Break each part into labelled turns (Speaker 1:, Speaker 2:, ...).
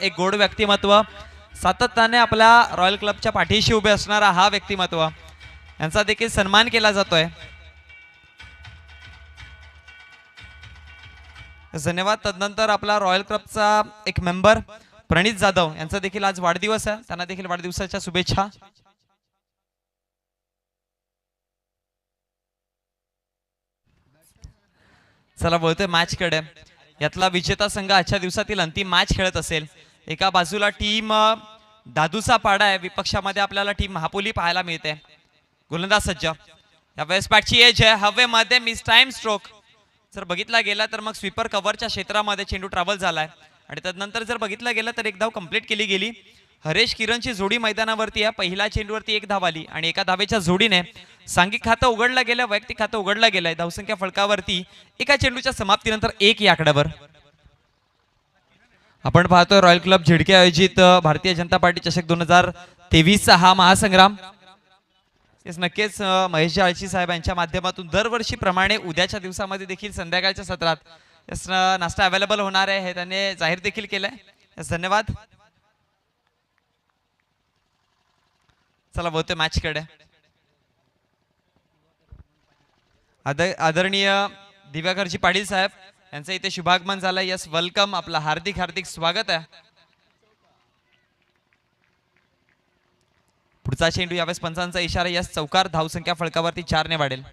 Speaker 1: एक गोड व्यक्तिमत्व, सातत्याने आपल्या रॉयल क्लबच्या पाठीशी उभे असणारा हा व्यक्तिमत्व, यांचा देखील सन्मान केला जातोय. धन्यवाद. तदनंतर आपला रॉयल क्लबचा एक मेंबर प्रणित जाधव यांचा देखील आज वाढदिवस आहे, त्यांना देखील वाढदिवसाच्या शुभेच्छा. चला बोलतोय मॅच कडे. यातला विजेता संघ आजच्या दिवसातील अंतिम मॅच खेळत असेल. एका बाजूला टीम दादूचा पाडा आहे, विपक्षामध्ये आपल्याला टीम महापोली पाहायला मिळते. गोलंदाज सज्ज, या वेस्ट बॅटची एज आहे, हवेमध्ये मिस टाइम स्ट्रोक. जर बघितला गेला तर मग स्वीपर कव्हरच्या क्षेत्रामध्ये चेंडू ट्रॅव्हल झालाय आणि त्यानंतर जर बघितलं गेलं तर एक धाव कंप्लीट केली गेली. हरेश किरणची जोडी मैदानावरती आहे. पहिल्या चेंडूवरती एक धाव आली आणि एका धावेच्या जोडीने सांघिक खातं उघडलं गेलं, वैयक्तिक खातं उघडलं गेलंय. धावसंख्या फलकावरती एका चेंडूच्या समाप्तीनंतर 1 या आकड्यावर. आपण पाहतोय रॉयल क्लब झिडके आयोजित भारतीय जनता पार्टी चषक 2023 चा हा महासंग्राम. नक्कीच महेश आळशी साहेब यांच्या माध्यमातून दरवर्षीप्रमाणे उद्याच्या दिवसामध्ये देखील संध्याकाळच्या सत्रात नाश्ता अवेलेबल होणार आहे हे त्यांनी जाहीर देखील केलंय. धन्यवाद. चला बोलतोय मॅच कडे. आदरणीय दिव्याकरजी पाटील साहेब यांचं इथे शुभागमन झालंय. यस, वेलकम, आपलं हार्दिक हार्दिक स्वागत आहे. पुढचा चेंडू यावेळेस पंचांचा इशारा. यस, चौकार. धावसंख्या फलकावरती 4 ने वाढेल.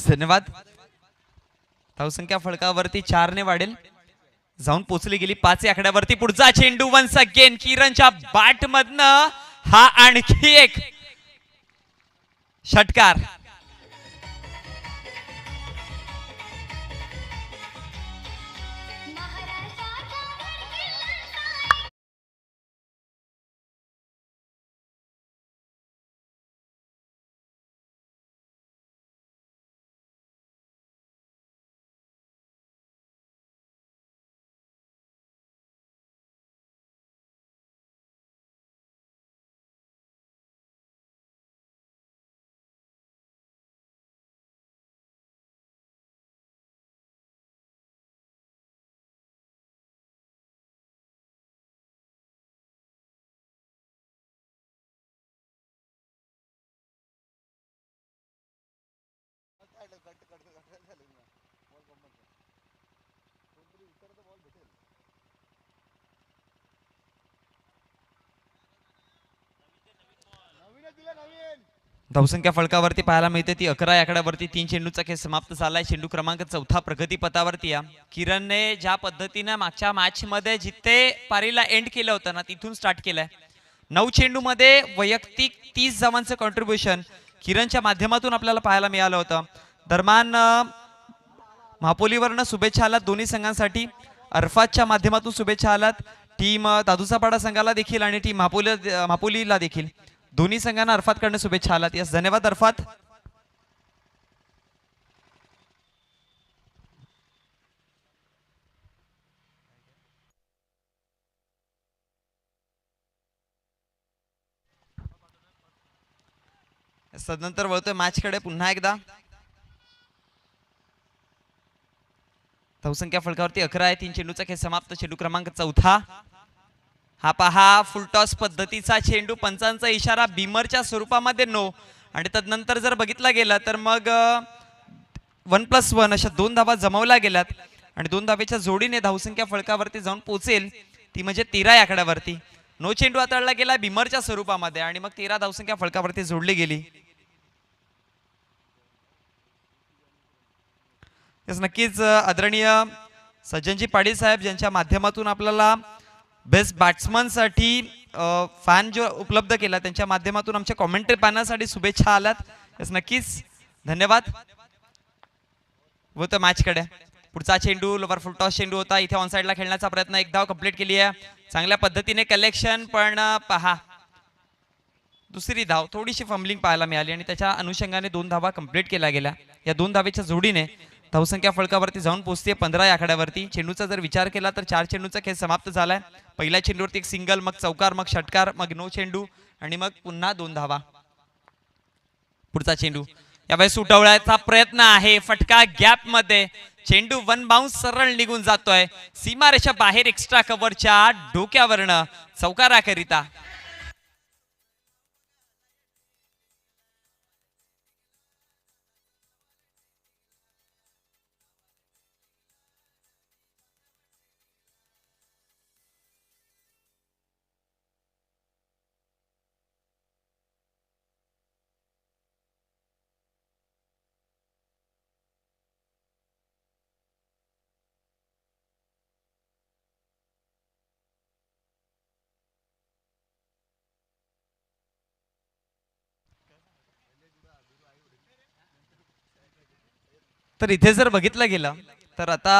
Speaker 1: धन्यवाद. धावसंख्या फलकावरती 4 ने वाढेल. जाऊन पोचली गेली 5 या आकड्यावरती. पुढचा चेंडू वन्स अगेन किरणच्या बॅट मधनं हा आणखी एक षटकार. धावसंख्या फलकावरती पाहायला मिळते ती 11 या आकड्यावरती. 3 चेंडूचा खेळ समाप्त झालाय. चेंडू क्रमांक 4 प्रगती पथावरती या. किरणने ज्या पद्धतीने मागच्या मॅच मध्ये जिथे पारीला एंड केलं होतं ना, तिथून स्टार्ट केलंय. 9 चेंडू मध्ये वैयक्तिक 30 धावांचं कॉन्ट्रीब्युशन किरणच्या माध्यमातून आपल्याला पाहायला मिळालं होतं. दरम्यान महापोलीवरनं शुभेच्छा आलात दोन्ही संघांसाठी. अरफातच्या माध्यमातून शुभेच्छा आलात टीम दादूचा पाडा संघाला देखील आणि टीम महापोलीला देखील. दोन्ही संघांना अरफात कडनं शुभेच्छा आलात. यस, धन्यवाद अरफात. तदनंतर वळतोय मॅच कडे पुन्हा एकदा. धावसंख्या फलकावरती 11 आहे. 3 चेंडूचा खेळ समाप्त. चेंडू क्रमांक 4. हा पहा फुलटॉस पद्धतीचा चेंडू. पंचांचा इशारा बीमरच्या स्वरूपामध्ये नो. आणि तदनंतर जर बघितला गेला तर मग 1+1 अशा 2 धावा जमवल्या गेल्यात आणि 2 धावेच्या जोडीने धावसंख्या फलकावरती जाऊन पोचेल ती म्हणजे 13 या आकड्यावरती. नो चेंडू हाताळला गेला बीमरच्या स्वरूपामध्ये आणि मग 13 धावसंख्या फलकावरती जोडली गेली. नक्कीच आदरणीय सज्जनजी पाटील साहेब ज्यांच्या माध्यमातून आपल्याला बेस्ट बॅट्समन साठी फॅन जो उपलब्ध केला त्यांच्या माध्यमातून आमच्या कॉमेंट्री पाहण्यासाठी शुभेच्छा आल्यात. नक्कीच धन्यवाद. व तो मॅच कडे पुढचा चेंडू लोवर फुल टॉस चेंडू होता, इथे ऑन साइडला खेळण्याचा प्रयत्न, एक धाव कंप्लीट केली आहे, चांगल्या पद्धतीने कलेक्शन, पण पहा दुसरी धाव थोडीशी फंबलिंग पाहायला मिळाली आणि त्याच्या अनुषंगाने 2 धावा कंप्लीट केल्या गेल्या. या 2 धावेच्या जोडीने धावसंख्या फलकावरती जाऊन पोहोचते 15 या आकड्यावरती. चेंडूचा जर विचार केला तर 4 चेंडूचा खेळ समाप्त झालाय. पहिल्या चेंडूवरती एक सिंगल, मग चौकार, मग षटकार, मग नो चेंडू आणि मग पुन्हा 2 धावा. पुढचा चेंडू यावेळेस उठवण्याचा प्रयत्न आहे, फटका गॅप मध्ये, चेंडू वन बाउन्स सरळ निघून जातोय सीमारेषा बाहेर, एक्स्ट्रा कव्हरच्या डोक्यावरनं चौकाराकरिता. तर इथे जर बघितलं गेलं तर आता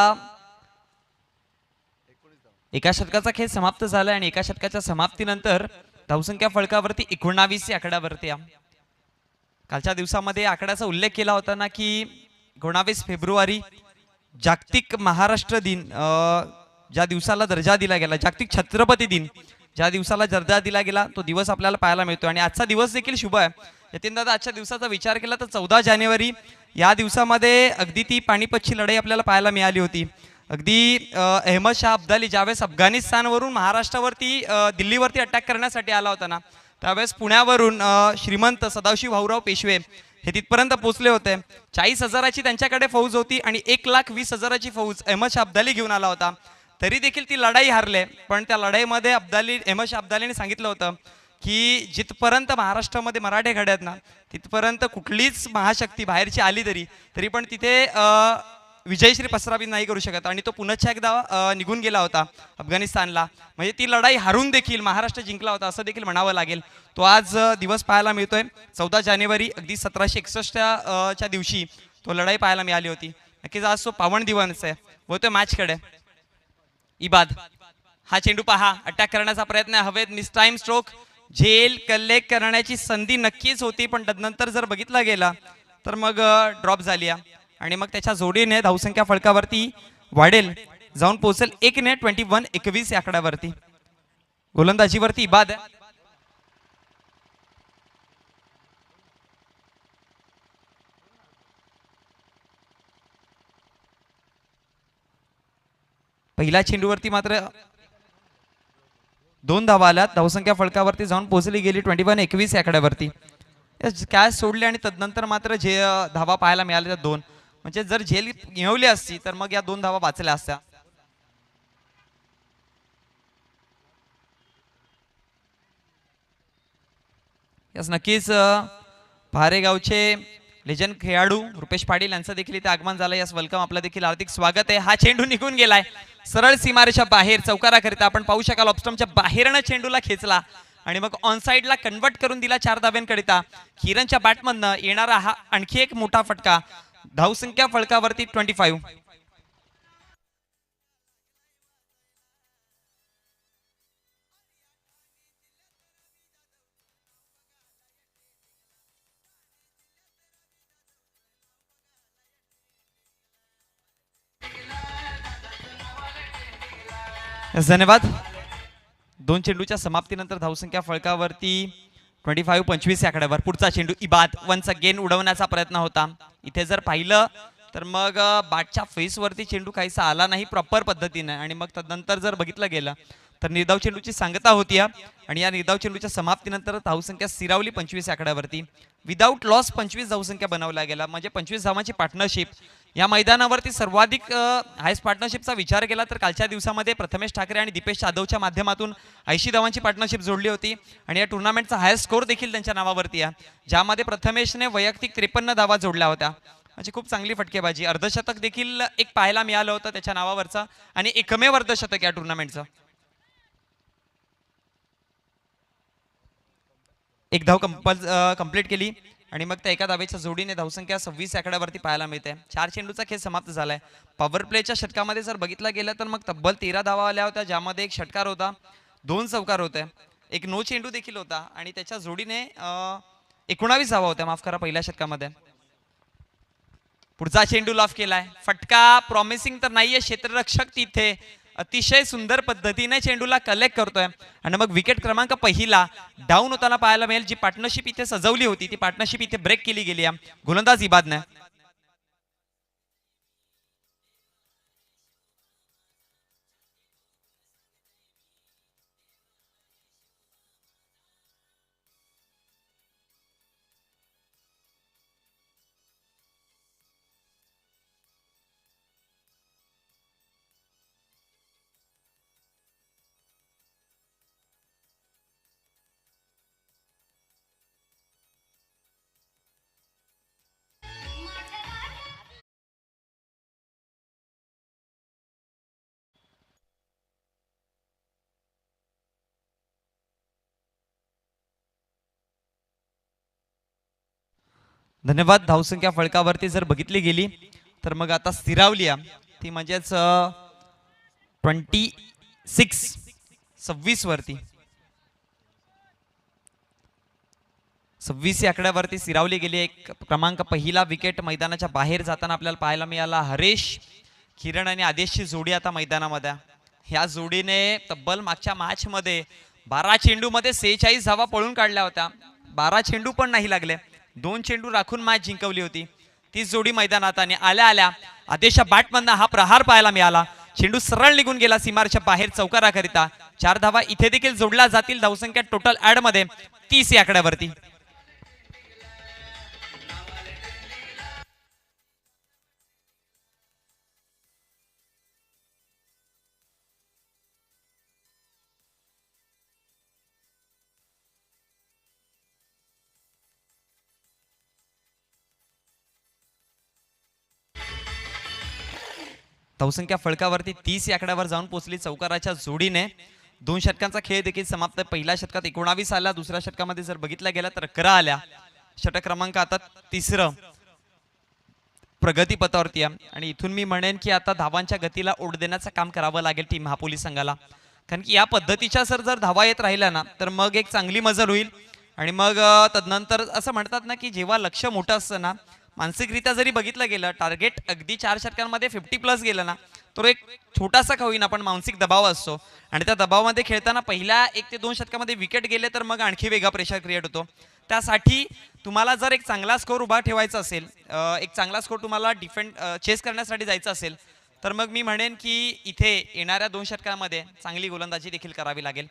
Speaker 1: एका षटकाचा खेळ समाप्त झालाय आणि एका षटकाच्या समाप्तीनंतर धावसंख्या फलकावरती 19 या आकड्यावरती. कालच्या दिवसामध्ये आकड्याचा उल्लेख केला होता ना की 19 फेब्रुवारी जागतिक महाराष्ट्र दिन, ज्या दिवसाला दर्जा दिला गेला, जागतिक छत्रपती दिन ज्या दिवसाला दर्जा दिला गेला तो दिवस आपल्याला पाहायला मिळतो आणि आजचा दिवस देखील शुभ आहे. यतीन दादा, आजच्या दिवसाचा विचार केला तर 14 जानेवारी या दिवसामध्ये अगदी ती पानिपतची लढाई आपल्याला पाहायला मिळाली होती. अगदी अहमद शाह अब्दाली ज्यावेळेस अफगाणिस्तानवरून महाराष्ट्रावरती दिल्लीवरती अटॅक करण्यासाठी आला होता ना, त्यावेळेस पुण्यावरून श्रीमंत सदाशिव भाऊराव पेशवे हे तिथपर्यंत पोहोचले होते. 40,000ची त्यांच्याकडे फौज होती आणि 1,20,000ची फौज अहमद शाह अब्दाली घेऊन आला होता. तरी देखील ती लढाई हारले, पण त्या लढाईमध्ये अहमद शाह अब्दालीने सांगितलं होतं की जिथपर्यंत महाराष्ट्रामध्ये मराठे घडे आहेत ना, तिथपर्यंत कुठलीच महाशक्ती बाहेरची आली तरी पण तिथे विजयश्री पसरावी नाही करू शकत. आणि तो पुन्हा एकदा निघून गेला होता अफगाणिस्तानला. म्हणजे ती लढाई हारून देखील महाराष्ट्र जिंकला होता असं देखील म्हणावं लागेल. तो आज दिवस पाहायला मिळतोय 14 जानेवारी, अगदी 1761 च्या दिवशी तो लढाई पाहायला मिळाली होती. नक्कीच आज तो पावन दिवस आहे. होतोय मॅचकडे. इबाद हा चेंडू पहा, अटॅक करण्याचा प्रयत्न, हवेत मिस टाइम स्ट्रोक, झेल कलेक्ट करण्याची संधी नक्कीच होती, पण तदनंतर जर बघितला गेला तर मग ड्रॉप झाली आणि मग त्याच्या जोडीने धावसंख्या फलकावरती वाढेल, जाऊन पोहोचेल 1-21 या आकड्यावरती. गोलंदाजीवरती इबाद आहे. पहिल्या चेंडूवरती मात्र 2 धावा आल्यात. धावसंख्या फलकावरती जाऊन पोहोचली गेली 21-21 या आकड्यावरती. कॅच सोडली आणि तदनंतर मात्र जे धावा पाहायला मिळाल्या 2, म्हणजे जर झेल मिळवली असती तर मग या 2 धावा वाचल्या असत्या. यास नक्कीच भारेगावचे लेजंड खेळाडू रुपेश पाटील यांचं देखील इथे आगमन झालं. यास वेलकम, आपलं देखील हार्दिक स्वागत आहे. हा चेंडू निघून गेलाय सरळ सीमारेषा बाहेर, चौकाराकरिता. आपण पाहू शकाल ऑफस्टंपच्या बाहेरनं चेंडूला खेचला आणि मग ऑन साइडला कन्वर्ट करून दिला 4 धाव्यांकरिता. किरणच्या बॅटमधनं येणारा हा आणखी एक मोठा फटका. धावसंख्या फलकावरती 25. धन्यवाद. 2 चेंडूच्या समाप्तीनंतर धावसंख्या फलकावरती 25 या आकड्यावर. पुढचा चेंडू इबाद, वन्स अगेन उडवण्याचा प्रयत्न होता. इथे जर पाहिलं तर मग बॅटच्या फेसवरती चेंडू काहीसा आला नाही प्रॉपर पद्धतीने आणि मग तदनंतर जर बघितलं गेलं तर निर्धाव चेंडूची सांगता होती आणि या निर्धाव चेंडूच्या समाप्तीनंतर धावसंख्या स्थिरावली 25 या आकड्यावरती. विदाऊट लॉस 25 धावसंख्या बनवल्या गेला, म्हणजे 25 धावांची पार्टनरशिप. या मैदानावरती सर्वाधिक हायस्ट पार्टनरशिपचा विचार केला तर कालच्या दिवसामध्ये प्रथमेश ठाकरे आणि दीपेश जाधवच्या माध्यमातून 80 धावांची पार्टनरशिप जोडली होती आणि या टुर्नामेंटचा हायस्ट स्कोर देखील त्यांच्या नावावरती आहे, ज्यामध्ये प्रथमेशने वैयक्तिक 53 धावा जोडल्या होत्या. म्हणजे खूप चांगली फटकेबाजी. अर्धशतक देखील एक पाहायला मिळालं होतं त्याच्या नावावरचं आणि एकमेव अर्धशतक या टुर्नामेंटचं. एक धाव कंप्लीट केली आणि मग त्या एका धावेच्या जोडीने धावसंख्या 26 आकड्यावरती पाहायला मिळते. 4 चेंडूचा खेळ समाप्त झालाय. पॉवर प्लेच्या षटकामध्ये जर बघितलं गेलं तर मग तब्बल 13 धावा आल्या होत्या, ज्यामध्ये एक षटकार होता, 2 चौकार होते, एक नो चेंडू देखील होता आणि त्याच्या जोडीने 19 धावा होत्या, माफ करा, पहिल्या षटकामध्ये. पुढचा चेंडू लॉफ केलाय, फटका प्रॉमिसिंग तर नाहीये. क्षेत्ररक्षक तिथे अतिशय सुंदर पद्धतीने चेंडूला कलेक्ट करतोय आणि मग विकेट क्रमांक पहिला डाऊन होताना पाहायला मिळेल. जी पार्टनरशिप इथे सजवली होती ती पार्टनरशिप इथे ब्रेक केली गेली आहे गोलंदाज इबादने. धन्यवाद. धावसंख्या फळकावरती जर बघितली गेली तर मग आता स्थिरावली ती म्हणजेच 26 वरती 26 या आकड्यावरती स्थिरावली गेली. एक क्रमांक पहिला विकेट मैदानाच्या बाहेर जाताना आपल्याला पाहायला मिळाला. हरेश, किरण आणि आदेशची जोडी आता मैदानामध्ये. ह्या जोडीने तब्बल मागच्या मॅच मध्ये 12 चेंडूमध्ये 46 धावा पळून काढल्या होत्या. 12 चेंडू पण नाही लागले, 2 चेंडू राखून मॅच जिंकवली होती. तीच जोडी मैदानात आणि आल्या आल्या आदेशच्या बॅटमधनं हा प्रहार पाहायला मिळाला. चेंडू सरळ निघून गेला सीमारच्या बाहेर चौकाराकरिता. 4 धावा इथे देखील जोडल्या जातील. धावसंख्या टोटल ऍड मध्ये 30 या आकड्यावरती. धावसंख्या फळकावरती 30 या आकड्यावर जाऊन पोहोचली चौकाराच्या जोडीने. 2 षटकांचा खेळ देखील समाप्त. पहिल्या षटकात 19 आल्या, दुसऱ्या षटकामध्ये जर बघितलं गेलं तर 11 आल्या. षटक क्रमांक आता तिसरं प्रगती पथावरती आहे आणि इथून मी म्हणेन की आता धावांच्या गतीला ओढ देण्याचं काम करावं लागेल टीम महापोली संघाला. कारण की या पद्धतीच्या जर धावा येत राहिल्या ना तर मग एक चांगली मजल होईल आणि मग तदनंतर असं म्हणतात ना की जेव्हा लक्ष मोठं असतं ना, मानसिकरित्या जरी बघितलं गेलं टार्गेट अगदी 4 षटकांमध्ये 50+ गेलं ना तर एक छोटासा का होईना पण मानसिक दबाव असतो आणि त्या दबावामध्ये खेळताना पहिल्या 1 ते 2 षटकामध्ये विकेट गेले तर मग आणखी वेगळा प्रेशर क्रिएट होतो. त्यासाठी तुम्हाला जर एक चांगला स्कोर उभा ठेवायचा असेल, एक चांगला स्कोर तुम्हाला डिफेंड चेस करण्यासाठी जायचं असेल तर मग मी म्हणेन की इथे येणाऱ्या 2 षटकांमध्ये चांगली गोलंदाजी देखील करावी लागेल.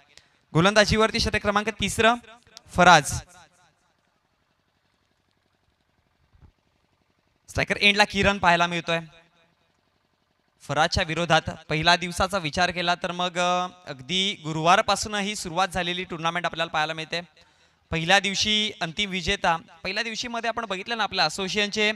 Speaker 1: गोलंदाजीवरती षटक क्रमांक 3 फराज. स्ट्रायकर एंडला किरण पाहायला मिळतोय. फराजच्या विरोधात पहिला दिवसाचा विचार केला तर मग अगदी गुरुवारपासूनही सुरुवात झालेली टुर्नामेंट आपल्याला पाहायला मिळते. पहिल्या दिवशी अंतिम विजेता, पहिल्या दिवशी मध्ये आपण बघितलं ना आपल्या असोसिएशनचे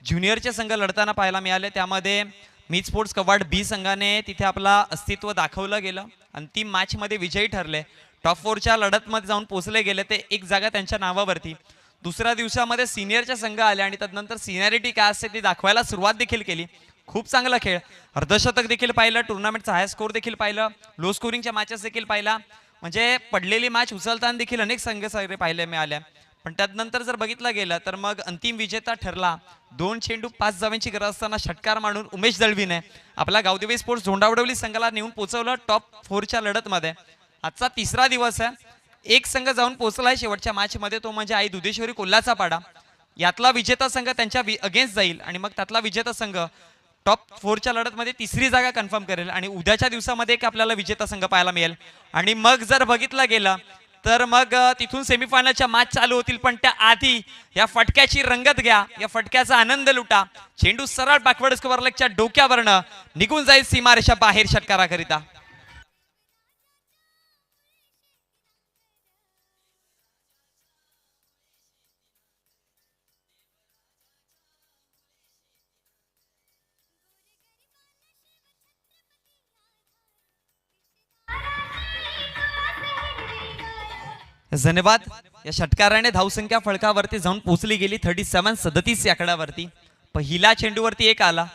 Speaker 1: ज्युनियरचे संघ लढताना पाहायला मिळाले. त्यामध्ये मीत स्पोर्ट्स कवाड बी संघाने तिथे आपला अस्तित्व दाखवलं गेलं. अंतिम मॅच मध्ये विजयी ठरले. टॉप 4च्या लढतमध्ये जाऊन पोहोचले गेले ते एक जागा त्यांच्या नावावरती. दुसऱ्या दिवसामध्ये सिनियरचे संघ आले आणि त्यानंतर सिनियरिटी काय असते ती दाखवायला सुरुवात देखील केली. खूप चांगला खेळ, अर्धशतक देखील पाहिलं, टुर्नामेंटचा हाय स्कोर देखील पाहिलं, लो स्कोरिंगच्या मॅचेस देखील पाहिला. म्हणजे पडलेली मॅच उचलताना देखील अनेक संघ साजरे पाहायला मिळाले. पण त्यानंतर जर बघितलं गेलं तर मग अंतिम विजेता ठरला 2 चेंडू 5 धावांची गरज असताना षटकार मांडून उमेश दळवीने आपला गावदेवी स्पोर्ट्स झोंडावडवली संघाला नेऊन पोहोचवलं टॉप 4च्या लढतमध्ये. आजचा 3रा दिवस आहे. एक संघ जाऊन पोहोचलाय शेवटच्या मॅच मध्ये, तो म्हणजे आई दुधेश्वरी कोल्हाचा पाडा. यातला विजेता संघ त्यांच्या अगेन्स्ट जाईल आणि मग त्यातला विजेता संघ टॉप 4च्या लढतमध्ये 3री जागा कन्फर्म करेल आणि उद्याच्या दिवसामध्ये एक आपल्याला विजेता संघ पाहायला मिळेल. आणि मग जर बघितलं गेलं तर मग तिथून सेमीफायनलच्या मॅच चालू होतील. पण त्या आधी या फटक्याची रंगत घ्या, या फटक्याचा आनंद लुटा. चेंडू सरळ बॅकवर्ड स्क्वेअर लेगच्या डोक्यावरनं निघून जाईल सीमारेषा बाहेर षटकाराकरिता. धन्यवाद. या षटकाराने धावसंख्या फळकावरती जाऊन पोहोचली गेली 37 या आकड्यावरती. पहिल्या चेंडूवरती एक आला,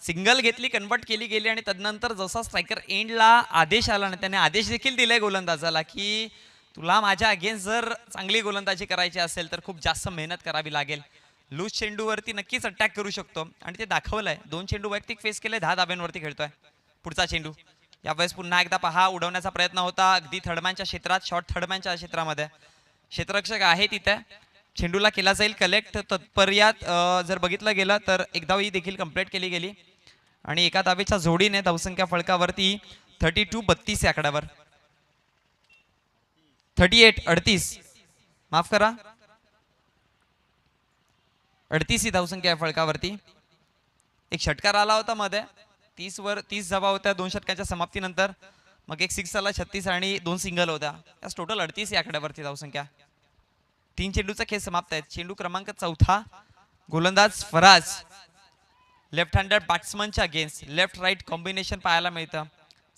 Speaker 1: सिंगल घेतली, कन्वर्ट केली गेली आणि तदनंतर जसा स्ट्रायकर एंडला आदेश आला ना, त्याने आदेश देखील दिलाय गोलंदाजाला की तुला माझ्या अगेन्स्ट जर चांगली गोलंदाजी करायची असेल तर खूप जास्त मेहनत करावी लागेल. लूज चेंडूवरती नक्कीच अटॅक करू शकतो आणि ते दाखवलंय. 2 चेंडू वैयक्तिक फेस केले, 10 धाब्यांवरती खेळतोय. पुढचा चेंडू यावेळेस पुन्हा एकदा पहा, उडवण्याचा प्रयत्न होता अगदी थर्डमॅनच्या क्षेत्रात, शॉर्ट थर्डमॅनच्या क्षेत्रामध्ये क्षेत्ररक्षक आहे तिथे. चेंडूला केला जाईल कलेक्ट. तत्पर्यात जर बघितलं गेलं तर एक धाव ही देखील कंप्लीट केली गेली आणि एका धावेच्या जोडीने धावसंख्या फळकावरती 32 या आकड्यावर 38 माफ करा 38 ही धावसंख्या आहे फळकावरती. एक षटकार आला होता मध्ये, 30 धावा होत्या 2 षटकांच्या समाप्तीनंतर. मग एक 6 आला 36 आणि 2 सिंगल होत्या. यास टोटल 38 या आकड्यावरती धावसंख्या. 3 चेंडूचा खेळ समाप्त आहे. चेंडू क्रमांक 4, गोलंदाज फराज. लेफ्ट हँडेड बॅट्समनच्या अगेन्स्ट लेफ्ट राईट कॉम्बिनेशन पाहायला मिळतं.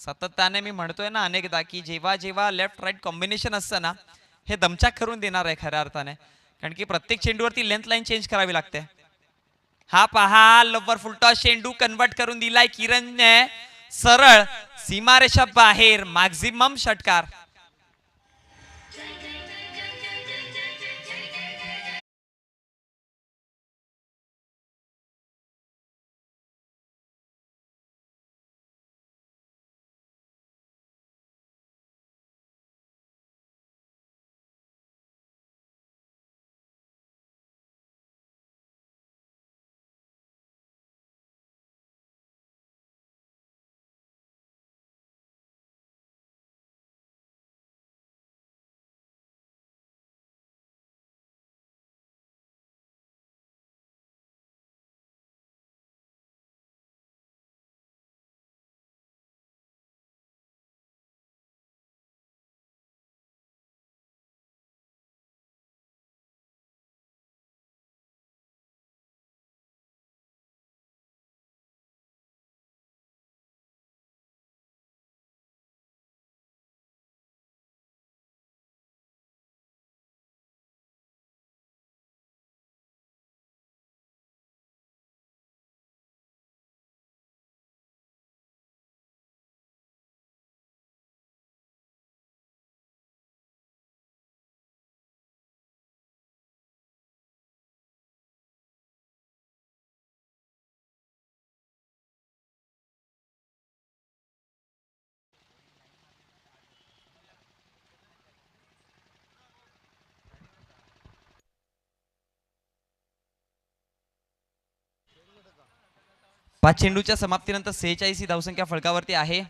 Speaker 1: सातत्याने मी म्हणतोय ना अनेकदा की जेव्हा जेव्हा लेफ्ट राईट कॉम्बिनेशन असतं ना, हे दमचाक करून देणार आहे खऱ्या अर्थाने, कारण की प्रत्येक चेंडूवरती लेंथ लाईन चेंज करावी लागते. हा पहा लवर फुलटॉस चेंडू कन्वर्ट करून दिलाय किरणने, सरळ सीमारेषा बाहेर, मॅक्झिमम षटकार. पाच चेंडूच्या समाप्तीनंतर 46 ही धावसंख्या फळकावरती आहे.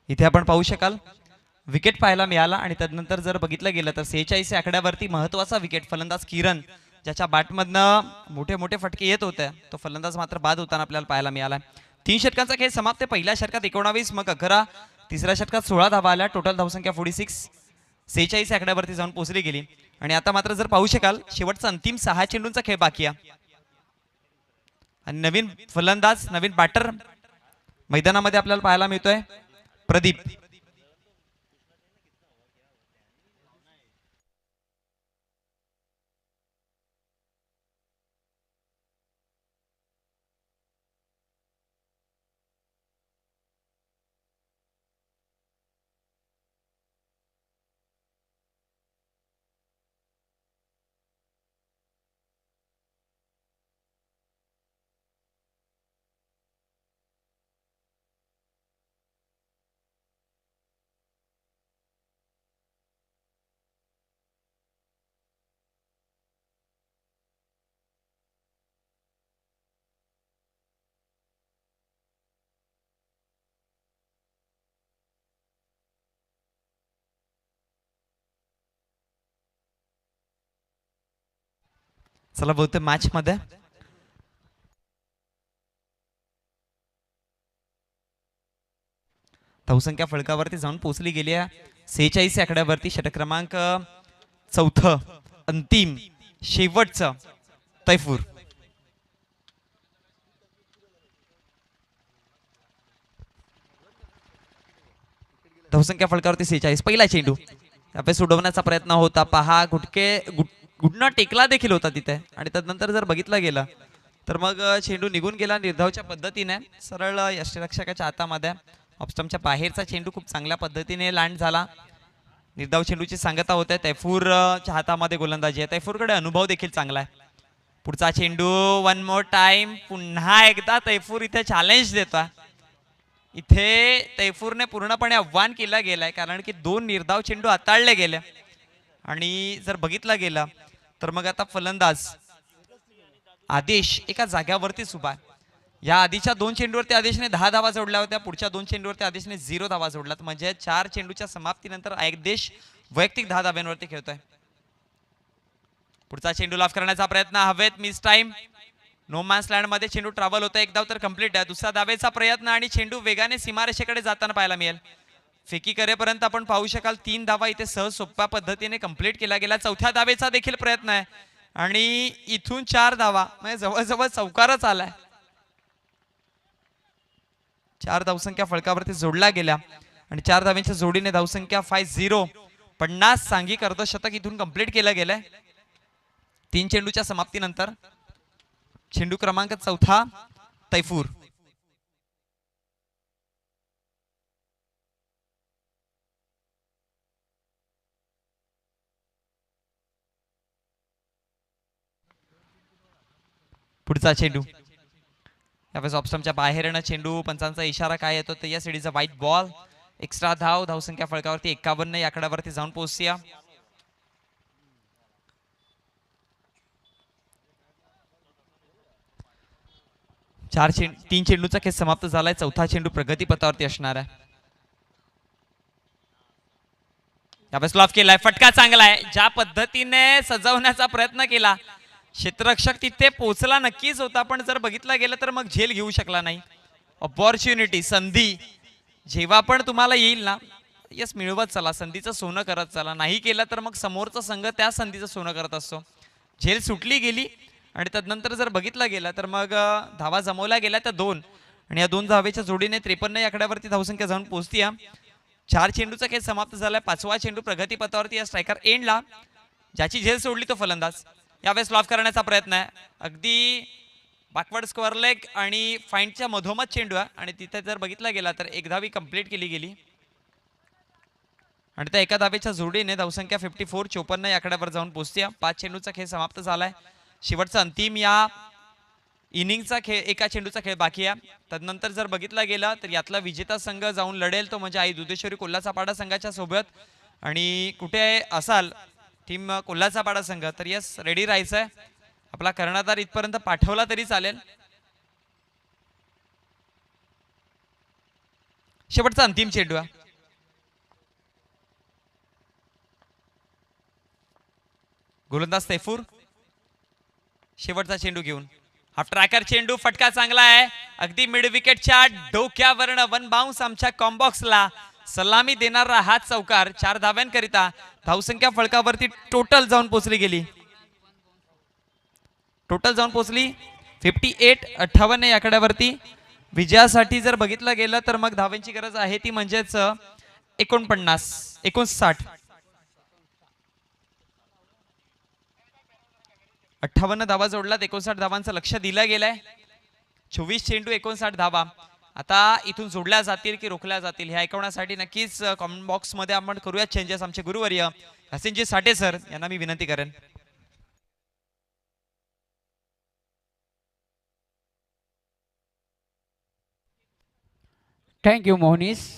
Speaker 1: इथे आपण पाहू शकाल विकेट पाहायला मिळाला आणि त्यानंतर जर बघितलं गेलं तर 46 आकड्यावरती महत्वाचा विकेट फलंदाज किरण, ज्याच्या बॅटमधनं मोठे मोठे फटके येत होते, तो फलंदाज मात्र बाद होताना आपल्याला पाहायला मिळाला. 3 षटकांचा खेळ समाप्त. पहिल्या षटकात 19, मग 11, तिसऱ्या षटकात 16 धावा आल्या. टोटल धावसंख्या 46, 46 आकड्यावरती जाऊन पोहोचली गेली. आणि आता मात्र जर पाहू शकाल शेवटचा अंतिम 6 चेंडूंचा खेळ बाकी आहे आणि नवीन फलंदाज, नवीन बॅटर मैदानामध्ये आपल्याला पाहायला मिळतोय, प्रदीप. चला बहुतेक मॅच मध्ये धावसंख्या फलकावरती जाऊन पोहोचली गेली आहे 46 या आकड्यावरती. षटक क्रमांक चौथं अंतिम शेवटचं तैफूर. धावसंख्या फलकावरती 46. पहिला चेंडू यावेळेस सोडवण्याचा प्रयत्न होता. पहा घुटणं टेकला देखील होता तिथे आणि त्यानंतर जर बघितलं गेलं तर मग चेंडू निघून गेला निर्धावच्या पद्धतीने सरळ यष्टिरक्षकाच्या हातामध्ये. ऑफस्टमच्या बाहेरचा चेंडू खूप चांगल्या पद्धतीने लँड झाला. निर्धाव चेंडूची सांगता होते. तैफूरच्या हातामध्ये गोलंदाजी आहे. तैफूरकडे अनुभव देखील चांगला आहे. पुढचा चेंडू वन मोर टाइम. पुन्हा एकदा तैफूर इथे चॅलेंज देतोय. इथे तैफूरने पूर्णपणे आव्हान केलं गेलंय कारण की 2 निर्धाव चेंडू हाताळले गेले आणि जर बघितला गेला तर मग आता फलंदाज आदेश एका जाग्यावरतीच उभा आहे. या आधीच्या 2 चेंडूवरती आदेशने 10 धावा जोडल्या होत्या. पुढच्या 2 चेंडूवरती आदेशने 0 धावा जोडल्यात. म्हणजे 4 चेंडूच्या समाप्तीनंतर आदेश वैयक्तिक 10 धाव्यांवरती खेळतोय. पुढचा चेंडू लाफ करण्याचा प्रयत्न हवेत. Miss time. No man's land मध्ये चेंडू ट्रॅव्हल होता. एक धाव तर कंप्लीट आहे. दुसरा धावेचा प्रयत्न आणि चेंडू वेगाने सीमारेषेकडे जाताना पाहायला मिळेल. फेकी करेपर्यंत आपण पाहू शकाल 3 धावा इथे सहज सोप्या पद्धतीने कंप्लीट केला गेला. चौथ्या धावेचा देखील प्रयत्न आहे आणि इथून 4 धावा म्हणजे जवळजवळ चौकारच आलाय. 4 धावसंख्या फलकावरती जोडल्या गेल्या आणि 4 धाव्यांच्या जोडीने धावसंख्या 5-0 50 सांघिक अर्धशतक इथून कंप्लीट केलं गेलंय 3 चेंडूच्या समाप्तीनंतर. चेंडू क्रमांक 4 तैफूर. पुढचा चेंडू यावेळेस ऑप्शनच्या बाहेरनं चेंडू. पंचांचा इशारा काय येतो तर या सिडीचा व्हाईट बॉल. एक्स्ट्रा धाव. धावसंख्या फलकावरती 51 या आकड्यावरती जाऊन पोहोचूया. तीन चेंडूचा खेळ समाप्त झालाय. चौथा चेंडू प्रगतीपथावरती असणार आहे. यावेळेस लॉफ केलाय. फटका चांगला आहे. ज्या पद्धतीने सजवण्याचा प्रयत्न केला क्षेत्ररक्षक तिथे पोहोचला नक्कीच होता पण जर बघितला गेलं तर मग झेल घेऊ शकला नाही. ऑपॉर्च्युनिटी संधी जेव्हा पण तुम्हाला येईल ना यस मिळवत चला. संधीचं सोनं करत चला. नाही केलं तर मग समोरचा संघ त्या संधीचं सोनं करत असतो. झेल सुटली गेली आणि त्यानंतर जर बघितलं गेलं तर मग धावा जमवल्या गेल्या त्या 2 आणि या 2 धावेच्या जोडीने 53 या आकड्यावरती धावसंख्या जाऊन पोहोचती. 4 चेंडूचा खेळ समाप्त झालाय. 5वा चेंडू प्रगतीपथावरती या स्ट्रायकर एंडला. ज्याची झेल सोडली तो फलंदाज. यावेळेस लॉफ करण्याचा प्रयत्न आहे. अगदी बॅकवर्ड स्क्वेअर लेग आणि फाइंडच्या मधोमध चेंडू आहे आणि तिथे जर बघितला गेला तर एक धावी कंप्लीट केली गेली आणि त्या एका धावेच्या जोडीने धावसंख्या 54 54 या आकड्यावर जाऊन पोहोचते. 5 चेंडूचा खेळ समाप्त झालाय. शेवटचा अंतिम या इनिंगचा खेळ. एका चेंडूचा खेळ बाकी आहे. त्यानंतर जर बघितला गेला तर यातला विजेता संघ जाऊन लढेल तो म्हणजे आई दुधेश्वरी कोल्हाचा पाडा संघाच्या सोबत. आणि कुठे असाल टीम कोल्हाचा पाडा संघ तर यस रेडी राहायचंय. आपला कर्णधार इथपर्यंत पाठवला तरी चालेल. शेवटचा अंतिम चेंडू आहे. गोलंदाज तैफूर शेवटचा चेंडू घेऊन. हा ट्रॅकर चेंडू. फटका चांगला आहे. अगदी मिड विकेटच्या डोक्यावरनं वन बाउन्स आमच्या कॉम्बॉक्सला सलामी देणारा हा चौकार. 4 धाव्यांकरिता धावसंख्या फलकावरती टोटल जाऊन पोहोचली गेली. टोटल जाऊन पोहोचली 58-58 या आकड्यावरती. विजयासाठी जर बघितलं गेलं तर मग धाव्यांची गरज आहे ती म्हणजेच 59 58 धावा जोडलात. 59 धावांचं लक्ष दिलं गेलंय. 24 चेंडू 59 धावा आता इथून जोडल्या जातील की रोखल्या जातील हे ऐकवण्यासाठी नक्कीच कॉमेंट बॉक्स मध्ये आपण करूया चेंजेस. आमचे गुरुवर्य हसीनजी साठे सर यांना मी विनंती करेन.
Speaker 2: Thank you Mohnish.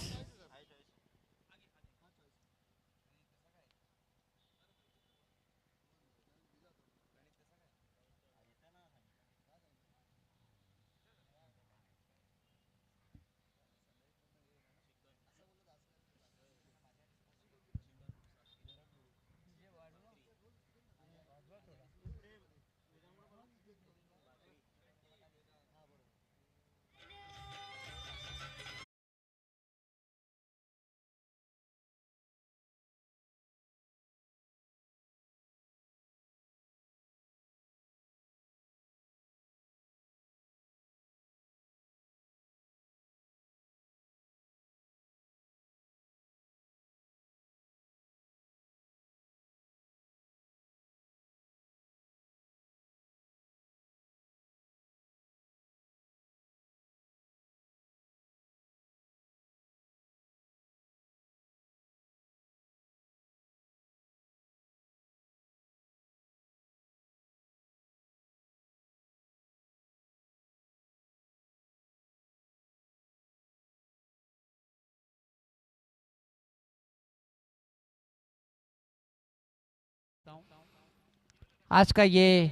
Speaker 2: आज का ये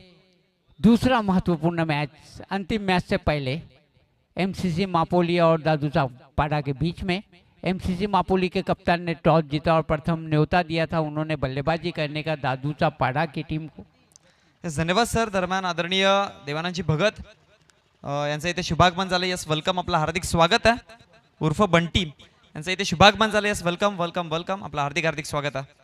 Speaker 2: दूसरा महत्वपूर्ण मैच, अंतिम मैच से पहले एमसीसी मापोली और दादूचा पाड़ा के बीच में एमसीसी मापोली के कप्तान ने टॉस जीता और प्रथम न्योता दिया था, उन्होंने बल्लेबाजी करने का दादूचा पाड़ा की टीम को।
Speaker 1: धन्यवाद सर. दरम्यान आदरणीय देवानंदजी भगत यांचं इथे शुभागमन झालं. यस वेलकम, आपलं हार्दिक स्वागत आहे. उर्फ बंटी यांचं इथे शुभागमन झालं. यस वेलकम वेलकम वेलकम, आपलं हार्दिक हार्दिक स्वागत आहे.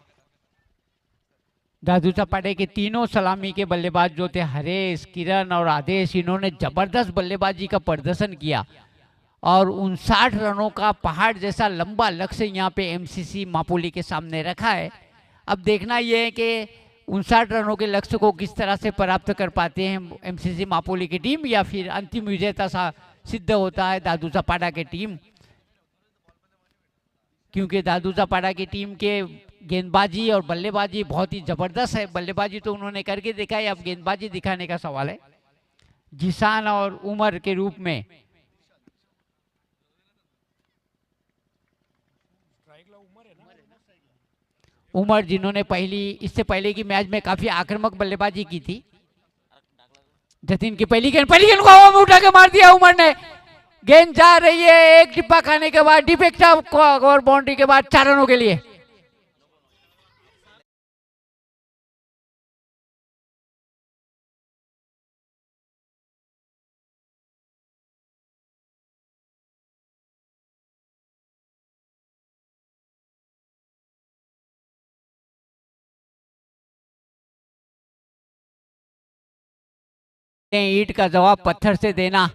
Speaker 2: दादूचा पाड़े के तीनों सलामी के बल्लेबाज जो थे हरेश, किरण और आदेश, इन्होंने जबरदस्त बल्लेबाजी का प्रदर्शन किया और 59 रनों का पहाड़ जैसा लंबा लक्ष्य यहाँ पे एमसीसी मापोली के सामने रखा है. अब देखना यह है कि 59 रनों के लक्ष्य को किस तरह से प्राप्त कर पाते हैं एमसीसी मापोली की टीम, या फिर अंतिम विजेता सा सिद्ध होता है दादूचा पाड़ा की टीम, क्योंकि दादूचा पाड़ा की टीम के गेंदबाजी और बल्लेबाजी बहुत ही जबरदस्त है. बल्लेबाजी तो उन्होंने करके दिखाई, अब गेंदबाजी दिखाने का सवाल है. जिसान और उमर के रूप में उमर, जिन्होंने इससे पहले की मैच में काफी आक्रामक बल्लेबाजी की थी. जतिन की पहली गेंद को हवा में उठा के मार दिया उमर ने. गेंद जा रही है, एक टिप्पा खाने के बाद डिफेक्ट और बाउंड्री के बाद 4 रनों के लिए. ईट का जवाब पत्थर से देना.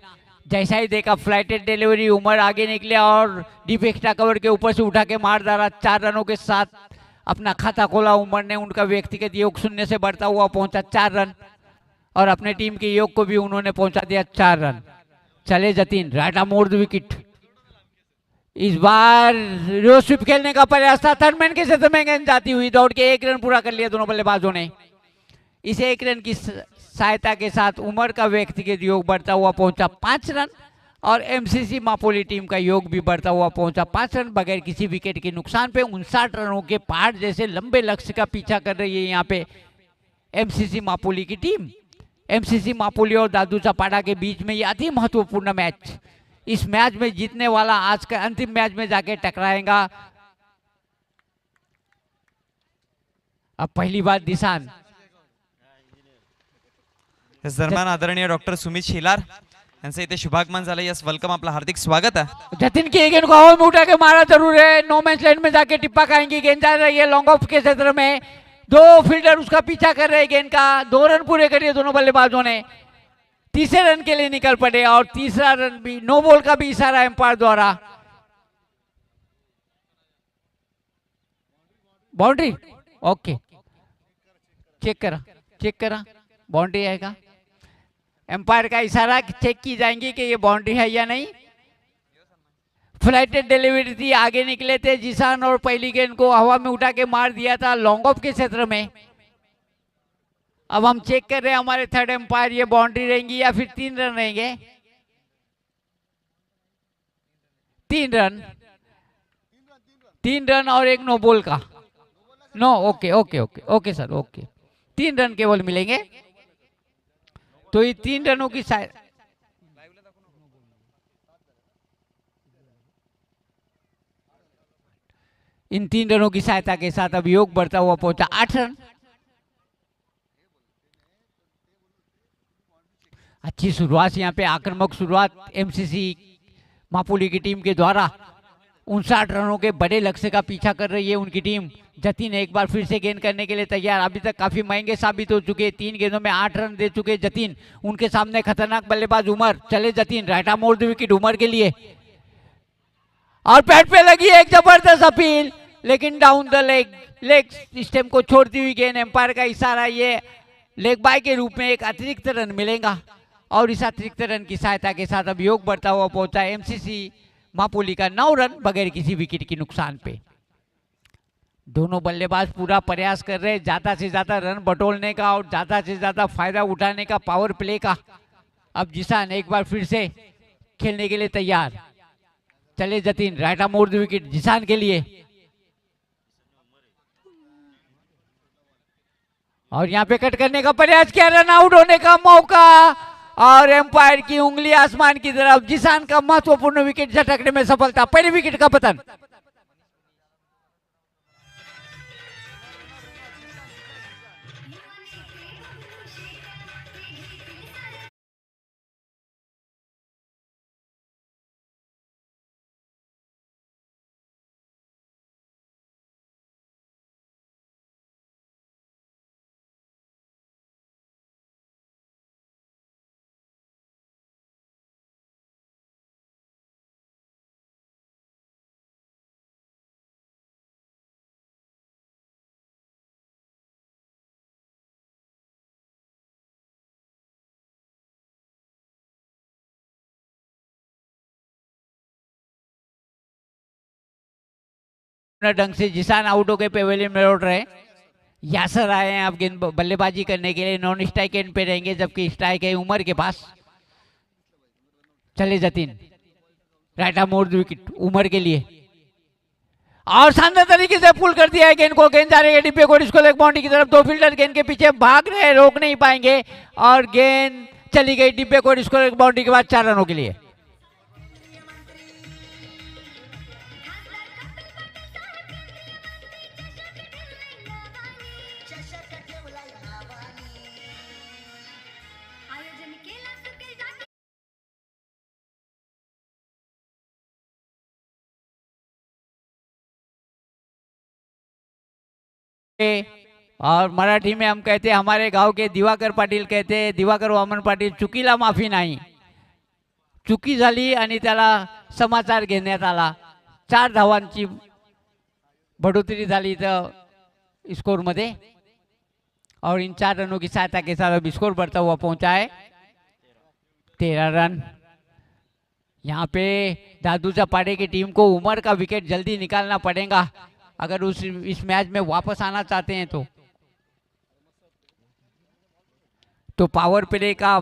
Speaker 2: जैसा ही देखा फ्लाइटेड डिलीवरी, उमर आगे निकले और डीप एक्स्ट्रा कवर के ऊपर से उठा के मार डाला. 4 रनों के साथ अपना खाता खोला उमर ने. उनका व्यक्तिगत योग 0 से बढ़ता हुआ पहुंचा 4 रन और अपने टीम के योग को भी उन्होंने पहुंचा दिया 4 रन. चले जतिन, राइट मोड़ द विकेट. इस बार रोज स्वीप खेलने का प्रयास था. थर्ड मैन के क्षेत्र में गेंद जाती हुई दौड़ के 1 रन पूरा कर लिया दोनों बल्लेबाजों ने. इस 1 रन की सहायता के साथ उमर का व्यक्तिगत योग बढ़ता हुआ पहुंचा 5 रन और एमसीसी मापोली टीम का योग भी बढ़ता हुआ पहुंचा 5 रन बगैर किसी विकेट के नुकसान पे. 59 रनों के पहाड़ जैसे लंबे लक्ष्य का पीछा कर रही है यहाँ पे एमसीसी मापोली की टीम. एमसीसी मापोली और दादूचा पाड़ा के बीच में ये अति महत्वपूर्ण मैच. इस मैच में जीतने वाला आज का अंतिम मैच में जाके टकराएगा. अब पहली बार दिशान.
Speaker 1: इस दरम्यान आदरणीय डॉक्टर सुमित शेलार यांचं इथे शुभागमन झालं. यस वेलकम, आपलं हार्दिक स्वागत आहे.
Speaker 2: जतिन की गेंद को हवा में उठा के मारा जरूर है. नो मैच लाइन में जाके टिप्पा खाएंगी. गेंद जा रही है लॉन्ग ऑफ के क्षेत्र में. 2 फील्डर उसका पीछा कर रहे हैं. गेंद का 2 रन पूरे करिए दोनों बल्लेबाजों ने. तीसरे रन के लिए निकल पड़े और तीसरा रन भी नो बॉल का भी इशारा एम्पायर द्वारा. बाउंड्री, ओके, चेक करा बाउंड्री आएगा. एम्पायर का इशारा चेक की जाएंगी कि ये बाउंड्री है या नहीं. फ्लाइटेड डिलीवरी थी, आगे निकले थे जिसान और पहली गेंद को हवा में उठा के मार दिया था लॉन्ग ऑफ के क्षेत्र में. अब हम चेक कर रहे हैं हमारे थर्ड एम्पायर, ये बाउंड्री रहेंगी या फिर 3 रन रहेंगे. 3 रन और एक नो बॉल का. No, okay sir, okay. 3 run केवल मिलेंगे. तो ये 3 रनों की इन 3 रनों की सहायता के साथ अब योग बढ़ता हुआ पहुंचा 8 रन. अच्छी शुरुआत यहाँ पे, आक्रामक शुरुआत एमसीसी मापोली की टीम के द्वारा. 59 रनों के बड़े लक्ष्य का पीछा कर रही है उनकी टीम. जतिन एक बार फिर से गेंद करने के लिए तैयार. अभी तक काफी महंगे साबित हो चुके. 3 गेंदों में 8 रन दे चुके जतिन. उनके सामने खतरनाक बल्लेबाज उमर. चले जतिन, राइट आर्म मोड़ द विकेट उमर के लिए और पैड पे लगी एक जबरदस्त अपील, लेकिन डाउन द लेग सिस्टम को छोड़ती हुई गेंद. एम्पायर का इशारा, ये लेग बाय के रूप में एक अतिरिक्त रन मिलेगा और इस अतिरिक्त रन की सहायता के साथ अब योग बढ़ता हुआ पहुंचा एमसीसी मापोली का 9 रन बगैर किसी विकेट के नुकसान पे. दोनों बल्लेबाज पूरा प्रयास कर रहे हैं ज्यादा से ज्यादा रन बटोरने का और ज्यादा से ज्यादा फायदा उठाने का पावर प्ले का. अब जिसान एक बार फिर से खेलने के लिए तैयार. चले जतिन, राइट आर्म मोड़ द विकेट जिसान के लिए और यहाँ पे कट करने का प्रयास किया, रन आउट होने का मौका और एम्पायर की उंगली आसमान की तरफ। जिसान का महत्वपूर्ण विकेट झटकने में सफलता, पहले विकेट का पतन। ढंग से जिसान आउट होकर पेवेलियन में लौट रहे। यासर आए हैं अब गेंद बल्लेबाजी करने के लिए, नॉन स्ट्राइक एंड पे रहेंगे, जबकि स्ट्राइक है उमर के पास। चले जतीन, राइट आर्म मोड़ विकेट उमर के लिए और शानदार तरीके से पुल कर दिया है गेंद को। गेंद जा रही है डिब्बे को डिस्को लेग बाउंड्री की तरफ। दो फील्डर गेंद के पीछे भाग रहे, रोक नहीं पाएंगे और गेंद चली गई डिब्बे को डिस्को लेग बाउंड्री के बाद 4 रनों के लिए। और मराठी में हम कहते हैं, हमारे गांव के दिवाकर पाटील कहते हैं, दिवाकर वामन पाटील, चुकीला माफी नाही। चुकी झाली आणि त्याला समाचार घेण्यात आला। 4 धावांची बढ़ोतरी झाली तर स्कोर मध्ये और इन 4 रनों की सहायता के साथ अब स्कोर बढ़ता हुआ पहुंचा है 13 रन। यहाँ पे दादूचा पाड़े की टीम को उमर का विकेट जल्दी निकालना पड़ेगा अगर इस मैच में वापस आना चाहते हैं तो पावर प्ले का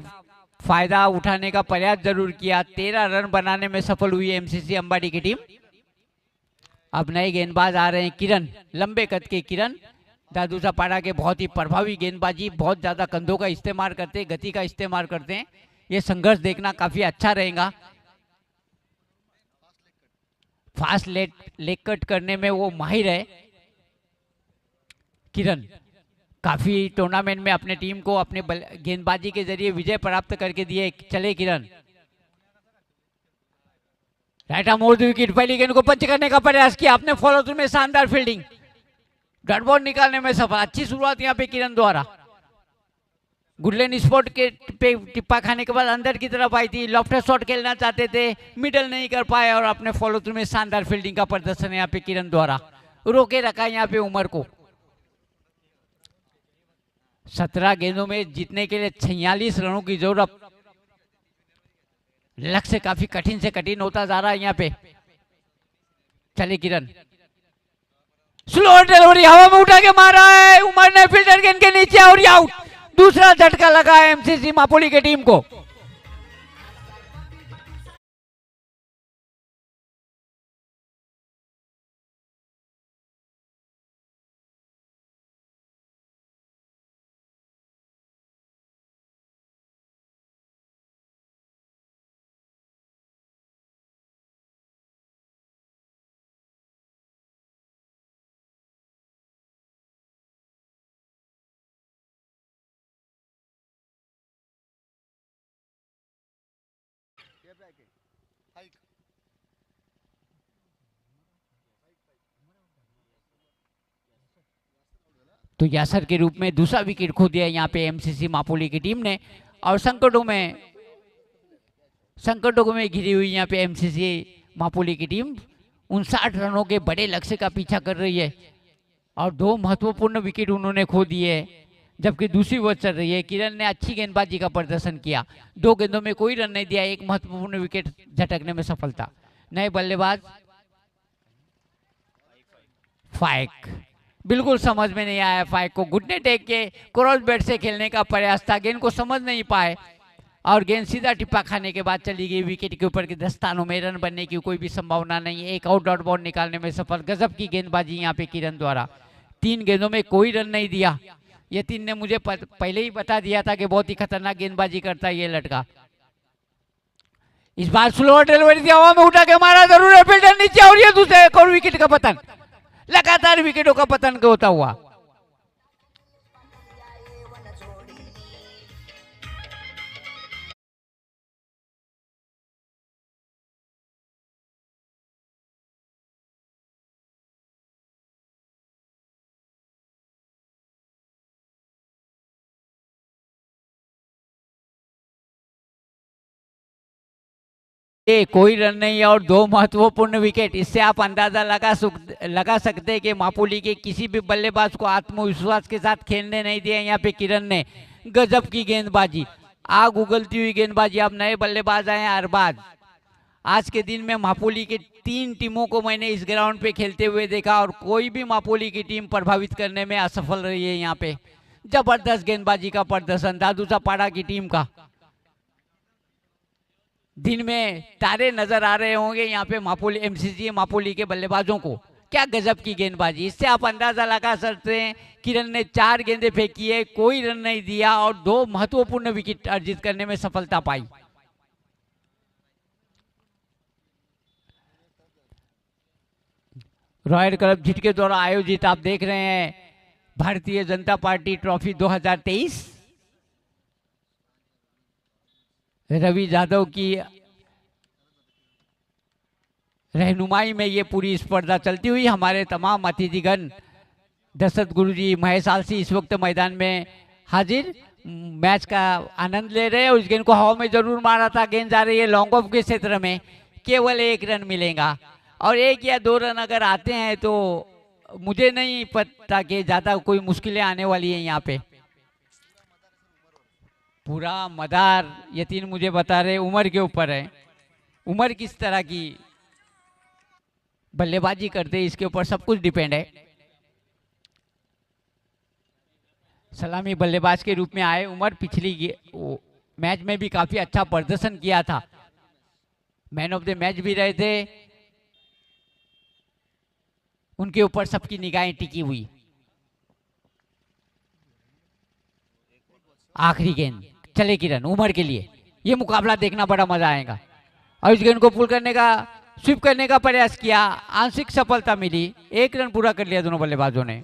Speaker 2: फायदा उठाने का प्रयास जरूर किया। 13 रन बनाने में सफल हुई एमसीसी अंबाड़ी की टीम। अब नए गेंदबाज आ रहे हैं किरण, लंबे कद के किरण। दादूसा पाड़ा के बहुत ही प्रभावी गेंदबाजी, बहुत ज्यादा कंधों का इस्तेमाल करते हैं, गति का इस्तेमाल करते हैं। ये संघर्ष देखना काफी अच्छा रहेगा। फास्ट लेग कट करने में वो माहिर है किरण। काफी टूर्नामेंट में अपने टीम को अपने गेंदबाजी के जरिए विजय प्राप्त करके दिए। चले किरण, राइट आर्म मोड़ विकेट। पहली गेंद को पंच करने का प्रयास किया, अपने फॉलो थ्रू में शानदार फील्डिंग, डॉट बॉल निकालने में सफल। अच्छी शुरुआत यहाँ पे किरण द्वारा। गुडलैंड स्पॉट के पे टिप्पा खाने के बाद अंदर की तरफ आई थी, लॉफ्ट शॉट खेलना चाहते थे, मिडल नहीं कर पाए और अपने फॉलो थ्रू में शानदार फील्डिंग का प्रदर्शन यहाँ पे किरण द्वारा। रोके रखा यहाँ पे उमर को। 17 गेंदों में जीतने के लिए 46 रनों की जरूरत। लक्ष्य काफी कठिन से कठिन होता जा रहा है यहाँ पे। चले किरण, स्लो डिलीवरी हवा में उठा के मारा है उमर ने, फील्डर गेंद के नीचे और आउट। दूसरा झटका लगा है एमसीसी मापोली की टीम को। तो यासर के रूप में दूसरा विकेट खो दिया यहाँ पे एमसीसी मापोली की टीम ने। और संकटों में घिरी हुई यहाँ पे एमसीसी मापोली की टीम 59 रनों के बड़े लक्ष्य का पीछा कर रही है और 2 महत्वपूर्ण विकेट उन्होंने खो दिए, जबकि दूसरी ओवर चल रही है। किरण ने अच्छी गेंदबाजी का प्रदर्शन किया, 2 गेंदों में कोई रन नहीं दिया, 1 महत्वपूर्ण विकेट झटकने में सफलता। नए बल्लेबाज फाइक, बिल्कुल समझ में नहीं आया फाइक को। घुटने टेक के क्रॉस बैट से खेलने का प्रयास था, गेंद को समझ नहीं पाए और गेंद सीधा टिप्पा खाने के बाद चली गई विकेट के ऊपर के 10 स्थानों में। रन बनने की कोई भी संभावना नहीं है। 1 आउट डॉट बॉल निकालने में सफल। गजब की गेंदबाजी यहाँ पे किरण द्वारा। 3 गेंदों में कोई रन नहीं दिया, यतीन ने मुझे पहले ही बता दिया था कि बहुत ही खतरनाक गेंदबाजी करता है ये लड़का। इस बार स्लो डिलीवरी थी, हवा में उठा के मारा, जरूर है फील्डर नीचे, और ये दूसरे एक और विकेट का पतन, लगातार विकेटों का पतन होता हुआ। कोई रन नहीं और दो महत्वपूर्ण विकेट, इससे आप अंदाजा लगा सकते हैं कि मापुली के किसी भी बल्लेबाज को आत्मविश्वास के साथ खेलने नहीं दिया। यहाँ पे किरण ने गजब की गेंदबाजी, आग उगलती हुई गेंदबाजी। अब नए बल्लेबाज आए हैं अरबाज। आज के दिन में मापुली के 3 टीमों को मैंने इस ग्राउंड पे खेलते हुए देखा और कोई भी मापुली की टीम प्रभावित करने में असफल रही है। यहाँ पे जबरदस्त गेंदबाजी का प्रदर्शन दादूसा पाड़ा की टीम का। दिन में तारे नजर आ रहे होंगे यहाँ पे मापुली एमसीसी मापुली के बल्लेबाजों को। क्या गजब की गेंदबाजी, इससे आप अंदाजा लगा सकते हैं। किरण ने 4 गेंदें फेंकी है, कोई रन नहीं दिया और 2 महत्वपूर्ण विकेट अर्जित करने में सफलता पाई। रॉयल क्लब झिटके द्वारा आयोजित आप देख रहे हैं भारतीय जनता पार्टी ट्रॉफी 2023। रवि यादव की रहनुमाई में ये पूरी स्पर्धा चलती हुई। हमारे तमाम अतिथिगण दशरथ गुरुजी, महेश आलसी इस वक्त मैदान में हाजिर मैच का आनंद ले रहे हैं। उस गेंद को हवा में जरूर मारा था, गेंद जा रही है लॉन्ग ऑफ के क्षेत्र में, केवल 1 रन मिलेगा और 1 या 2 रन अगर आते हैं तो मुझे नहीं पता कि ज़्यादा कोई मुश्किलें आने वाली हैं। यहाँ पे पूरा मदार यतीन मुझे बता रहे उम्र के ऊपर है, उम्र किस तरह की बल्लेबाजी करते इसके ऊपर सब कुछ डिपेंड है। सलामी बल्लेबाज के रूप में आए उमर, पिछली मैच में भी काफी अच्छा प्रदर्शन किया था, मैन ऑफ द मैच भी रहे थे। उनके ऊपर सबकी निगाहें टिकी हुई। आखिरी गेंद, चले किरण उमर के लिए, ये मुकाबला देखना बड़ा मजा आएगा। और इस गेंद को पुल करने का, स्वीप करने का प्रयास किया, आंशिक सफलता मिली, 1 रन पूरा कर लिया दोनों बल्लेबाजों ने।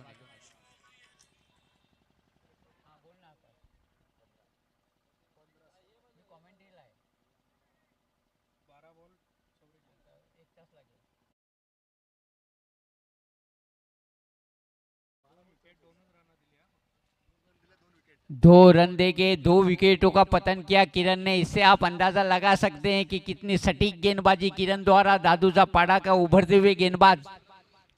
Speaker 2: दो रन देके 2 विकेटों का पतन किया किरण ने। इससे आप अंदाजा लगा सकते हैं कि कितनी सटीक गेंदबाजी किरण द्वारा। दादूसा पाड़ा का उभरते हुए गेंदबाज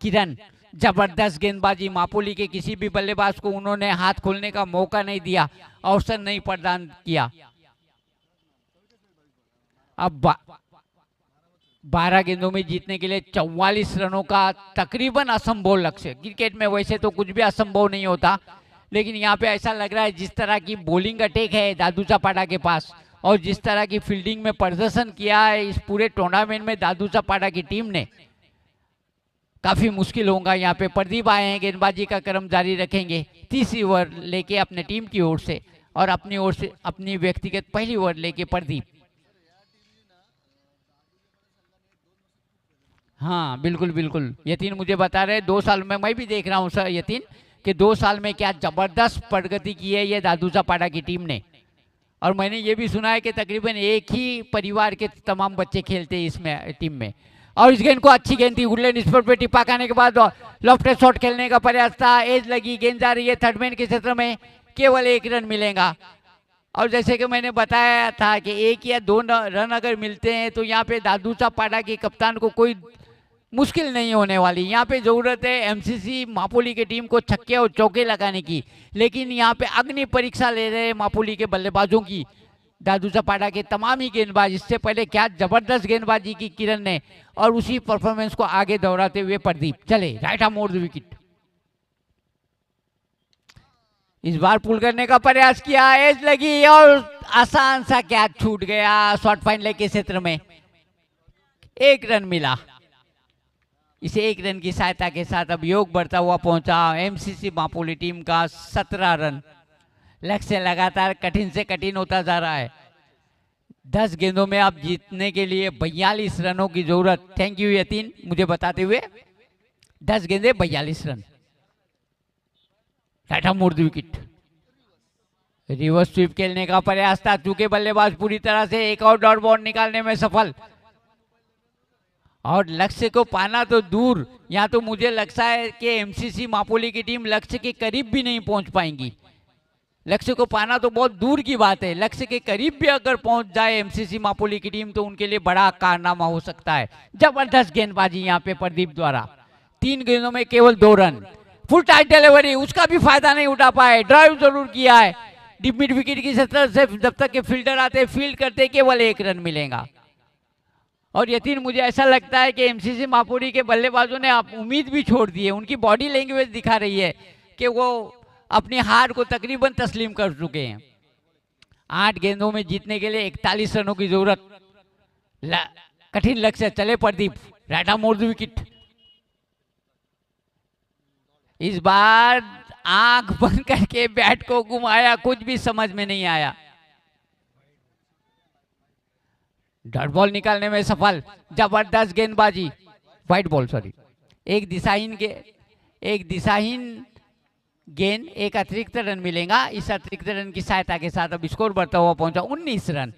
Speaker 2: किरण, जबरदस्त गेंदबाजी। मापुली के किसी भी बल्लेबाज को उन्होंने हाथ खोलने का मौका नहीं दिया, अवसर नहीं प्रदान किया। अब 12 गेंदों में जीतने के लिए 44 रनों का तकरीबन असंभव लक्ष्य। क्रिकेट में वैसे तो कुछ भी असंभव नहीं होता, लेकिन यहाँ पे ऐसा लग रहा है जिस तरह की बॉलिंग अटैक है दादूसा पाड़ा के पास और जिस तरह की फील्डिंग में प्रदर्शन किया है इस पूरे टूर्नामेंट में दादूसा पाड़ा की टीम ने, काफी मुश्किल होगा। यहाँ पे प्रदीप आए हैं, गेंदबाजी का क्रम जारी रखेंगे। 30 ओवर लेके अपने टीम की ओर से और अपनी ओर से अपनी व्यक्तिगत पहली ओवर लेके प्रदीप। हाँ बिल्कुल बिल्कुल, यतीन मुझे बता रहे 2 साल में, मैं भी देख रहा हूँ सर यतीन कि 2 साल में क्या जबरदस्त प्रगति की है ये दादूसा पाड़ा की टीम ने। और मैंने ये भी सुना है कि तकरीबन एक ही परिवार के तमाम बच्चे खेलते हैं इसमें टीम में। और इस गेंद को अच्छी गेंद थी, गुडलैंड स्पोर्ट पे टिप्पा खाने के बाद लेफ्ट शॉट खेलने का प्रयास था, एज लगी, गेंद जा रही है थर्ड मैन के क्षेत्र में, केवल 1 रन मिलेगा। और जैसे कि मैंने बताया था कि 1 या 2 रन अगर मिलते हैं तो यहाँ पे दादूसा पाड़ा के कप्तान को कोई मुश्किल नहीं होने वाली। यहाँ पे जरूरत है एमसीसी मापुली की टीम को छक्के और चौके लगाने की, लेकिन यहाँ पे अग्नि परीक्षा ले रहे हैं मापुली के बल्लेबाजों की दादूसा पाड़ा के तमाम ही गेंदबाज। इससे पहले क्या जबरदस्त गेंदबाजी की किरण ने और उसी परफॉर्मेंस को आगे दोहराते हुए प्रदीप। चले right arm over the wicket, इस बार पुल करने का प्रयास किया, एज लगी और आसान सा कैच छूट गया शॉर्ट फाइन लेग के क्षेत्र में, 1 रन मिला। इसे 1 रन की सहायता के साथ अब योग बढ़ता हुआ पहुंचा एमसीसी मापोली टीम का 17 रन। लक्ष्य लगातार कठिन से कठिन होता जा रहा है। 10 गेंदों में अब जीतने के लिए 42 रनों की जरूरत। थैंक यू यतीन मुझे बताते हुए। 10 गेंदे 42 रन। टाटा मोड़ विकेट। रिवर्स स्वीप खेलने का प्रयास था, चूंकि बल्लेबाज पूरी तरह से एक और डॉट बॉल निकालने में सफल। और लक्ष्य को पाना तो दूर, यहाँ तो मुझे लगता है कि एमसीसी मापोली की टीम लक्ष्य के करीब भी नहीं पहुंच पाएंगी। लक्ष्य को पाना तो बहुत दूर की बात है, लक्ष्य के करीब भी अगर पहुंच जाए एमसीसी मापोली की टीम तो उनके लिए बड़ा कारनामा हो सकता है। जबरदस्त गेंदबाजी यहाँ पे प्रदीप द्वारा। 3 गेंदों में केवल 2 रन। फुल टाइट डिलीवरी, उसका भी फायदा नहीं उठा पाए। ड्राइव जरूर किया है डीप मिड विकेट की सतह से। जब तक के फील्डर आते फील्ड करते केवल 1 रन मिलेगा। और यकीन मुझे ऐसा लगता है कि एमसीसी मापोली के बल्लेबाजों ने आप उम्मीद भी छोड़ दी है। उनकी बॉडी लैंग्वेज दिखा रही है कि वो अपनी हार को तकरीबन तस्लीम कर चुके हैं। 8 गेंदों में जीतने के लिए 41 रनों की जरूरत। कठिन लक्ष्य। चले प्रदीप, राटा मोड़ विकेट। इस बार आंख बंद करके बैट को घुमाया, कुछ भी समझ में नहीं आया। डॉट बॉल निकालने में सफल। जबरदस्त गेंदबाजी, व्हाइट बॉल सॉरी। एक दिशाहीन गेंद, एक अतिरिक्त रन मिलेगा। इस अतिरिक्त रन की सहायता के साथ अब स्कोर बढ़ता हुआ पहुंचा 19 रन।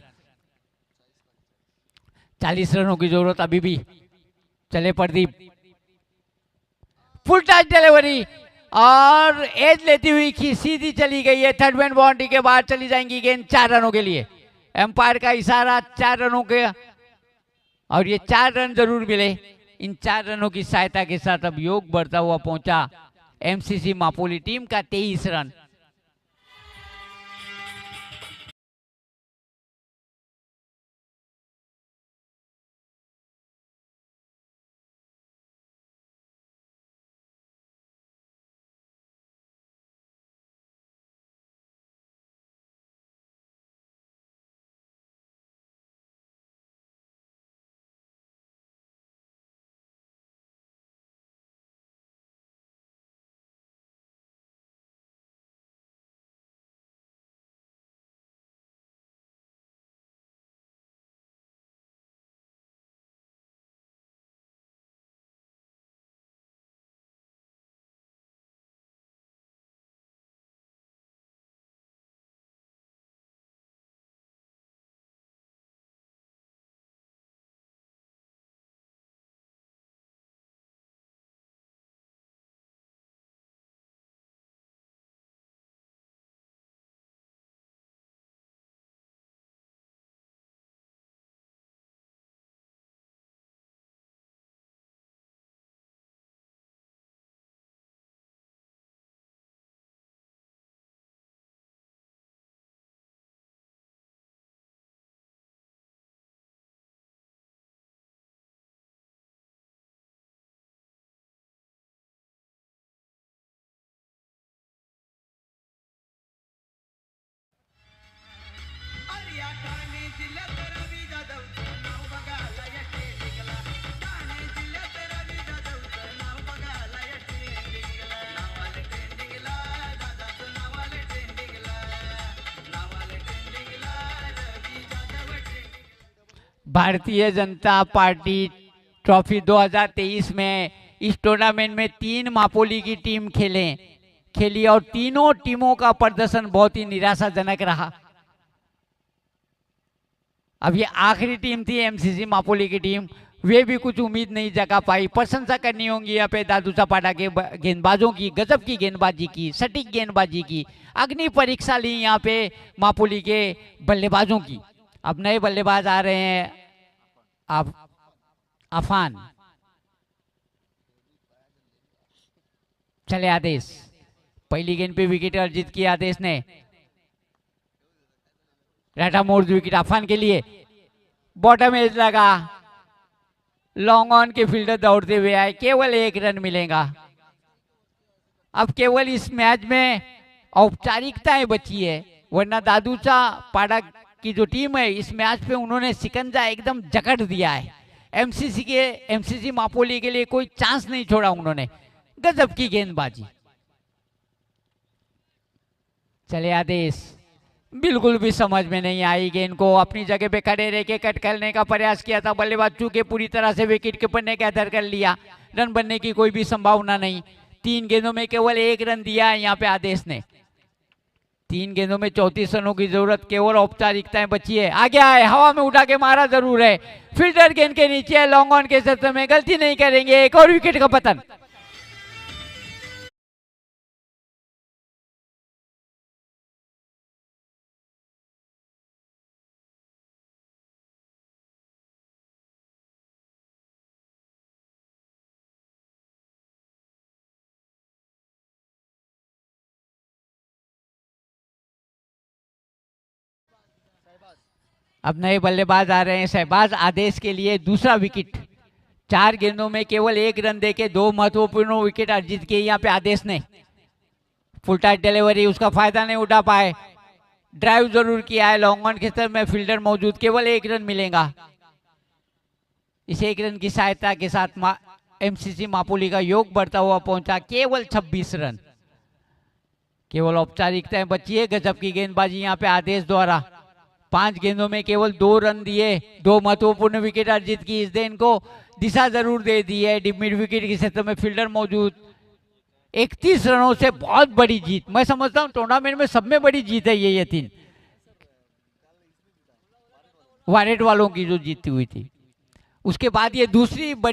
Speaker 2: 40 रनों की जरूरत अभी भी। चले प्रदीप, फुल टच डिलीवरी और एज लेती हुई की सीधी चली गई है। थर्ड मैन बाउंड्री के बाद चली जाएंगी गेंद 4 रनों के लिए। एम्पायर का इशारा 4 रनों के, और ये 4 रन जरूर मिले। इन 4 रनों की सहायता के साथ अब योग बढ़ता हुआ पहुंचा एमसीसी मापोली टीम का 23 run. Bharatiya Janata party trophy 2023 में इस टूर्नामेंट में 3 मापोली की टीम खेली और तीनों टीमों का प्रदर्शन बहुत ही निराशाजनक रहा। अब ये आखिरी टीम थी एमसीसी मापोली की टीम, वे भी कुछ उम्मीद नहीं जगा पाई। प्रशंसा करनी होगी यहाँ पे दादू चापाटा के गेंदबाजों की, गजब की गेंदबाजी की, सटीक गेंदबाजी की। अग्नि परीक्षा ली यहाँ पे मापोली के बल्लेबाजों की। अब नए बल्लेबाज आ रहे हैं, अफान। चले आदेश, पहली गेंद पे विकेट अर्जित किया आदेश ने। राटा मोड़ विकेट अफान के लिए। बॉटम एज लगा, लॉन्ग ऑन के फील्डर दौड़ते हुए आए, केवल 1 रन मिलेगा। अब केवल इस मैच में औपचारिकताएं बची है, वरना दादूचा पाड़ा की जो टीम है इस मैच पे उन्होंने शिकंजा एकदम जकड़ दिया है। एमसीसी मापोली के लिए कोई चांस नहीं छोड़ा उन्होंने। गजब की गेंदबाजी। चले आदेश, बिल्कुल भी समझ में नहीं आई गेंद को। अपनी जगह पे खड़े रह के कट करने का प्रयास किया था बल्लेबाज, चूंकि पूरी तरह से विकेट कीपर ने कैदर कर लिया, रन बनने की कोई भी संभावना नहीं। 3 गेंदों में केवल 1 रन दिया है यहाँ पे आदेश ने। 3 गेंदों में 34 रनों की जरूरत, केवल औपचारिकताएं बची है। आ गया है, हवा में उठा के मारा जरूर है, फील्डर गेंद के नीचे है, लॉन्ग ऑन के क्षेत्र में, गलती नहीं करेंगे, एक और विकेट का पतन। अब नए बल्लेबाज आ रहे हैं, शहबाज आदेश के लिए दूसरा विकेट। 4 गेंदों में केवल 1 रन देके 2 महत्वपूर्ण विकेट अर्जित किए यहाँ पे आदेश ने। फुल टाइट डिलीवरी, उसका फायदा नहीं उठा पाए, ड्राइव जरूर किया है, लॉन्ग ऑन के तरफ में फील्डर मौजूद, केवल 1 रन मिलेगा। इस 1 रन की सहायता के साथ एमसीसी मापोली का योग बढ़ता हुआ पहुंचा, केवल 26 रन। केवल औपचारिकताएं बची है। गजब की गेंदबाजी यहाँ पे आदेश द्वारा। 5 गेंदों में केवल 2 रन दिए, 2 महत्वपूर्ण विकेट अर्जित की। इस दिन को दिशा जरूर दे दी है, मिड विकेट के क्षेत्र में फील्डर मौजूद। 31 रनों से बहुत बड़ी जीत, मैं समझता हूं टूर्नामेंट में सब में बड़ी जीत है ये 3 वारेट वालों की जो जीती हुई थी। उसके बाद ये दूसरी बड़ी